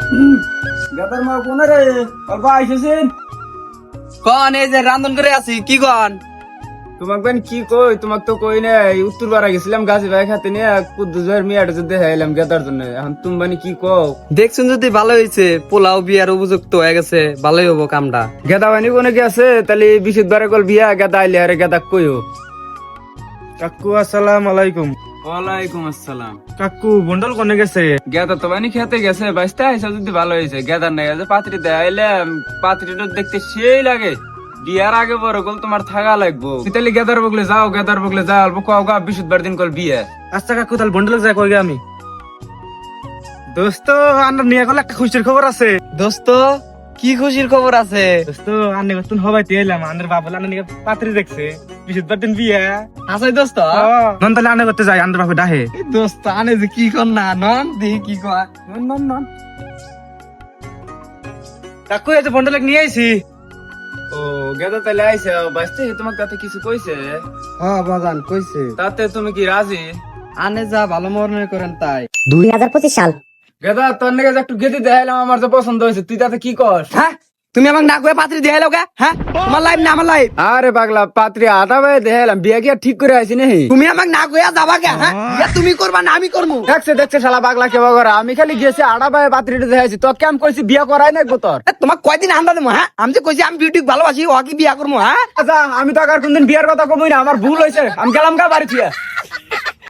Gather মা কোন রে অল্প আইসেছেন কন এই যে রান্ধন করে আছি কি কন? তোমাক বেন কি কই তোমাক তো কই নাই উত্তর পাড়া গেছিলাম গাছি ভাই খাতে নিয়ে কুদ্দুজের মেয়েটা যদি দেখাইলাম গেদার জন্য এখন তুমি মানে কি কও দেখছুন যদি ভালো হয়েছে, পোলাও বিয়ার উপযুক্ত হয়ে গেছে, ভালোই হবো কামটা। গেদা বানি কোনে কি আছে তাহলে বিশুদ্ধ বারে কল বিয়া গেদা আইলে আরে গেদা কইও। কাকু আসসালাম আলাইকুম। ওয়ালাইকুম আসসালাম। কাকু বন্ডল কোনে গেছে? গেদা তো বানি খেতে গেছে বাইসতে আইসা যদি ভালো হয়েছে গেদার নাই আছে পাত্রী দেখাইলাম পাত্রীটা দেখতে সেই লাগে বিয়ার আগে বড় কল তোমার থাকা লাগবো তাহলে গেদার বগলে যাও অল্প কও গা বিশুদ্ধ বার দিন কল বিয়ে। আচ্ছা কাকু তাহলে বন্ডল যায় কই গে আমি। দোস্ত আন্নার নিয়ে গেল একটা খুশির খবর আছে। দোস্ত কি খুশির খবর আছে? দোস্ত আন্নে গতন হবাই তেলাম আন্নার বাবা আন্নার নিয়ে পাত্রী দেখছে বিশুদ্ধ দিন বিয়ে। আসাই দোস্ত নন তাহলে আন্নে করতে যাই আন্নার বাবা ডাহে। দোস্ত আনে যে কি কর না নন দেখি কি কয়। নন কাকু এই যে বন্ডল নিয়ে আইছি। ও গেদা তাহলে আইসা বাইসতে তোমার কাছে কিছু কইছে? হ্যাঁ বাজান কইছে। তাতে তুমি কি রাজি? আনে যা ভালো মনে করেন তাই। 2025 সাল। গেদা তোর নাকি একটু গেদি দেখাইলাম আমার যে পছন্দ হয়েছে তুই তাতে কি কর? হ্যাঁ তুমি আমাকে না কয়ে পাত্রী দিয়ে লোকে? হ্যাঁ তোমার লাইফ না আমার লাইফ। আরে পাগলা পাত্রী আধা ভাই দেখাইলাম বিয়া কি আর ঠিক করে আইছি নাকি? তুমি আমাকে না কয়ে যাবা কে? হ্যাঁ বিয়া তুমি করবা না আমি করবো? দেখছে শালা পাগলা কেবা করা আমি খালি গেছি আড়া ভাই পাত্রীটা দেখাইছি তোর কেমন কইছি বিয়া করাই নাকবো তোর? তোমার কয়দিন আন্দা দেবো? হ্যাঁ আমি যে কইছি আমি বিউটি ভালোবাসি ও কি বিয়া করবো? হ্যাঁ আচ্ছা আমি তো আর কোনদিন বিয়ার কথা কমই না আমার ভুল হয়েছে আমি গেলাম গা বাড়ি থেকে।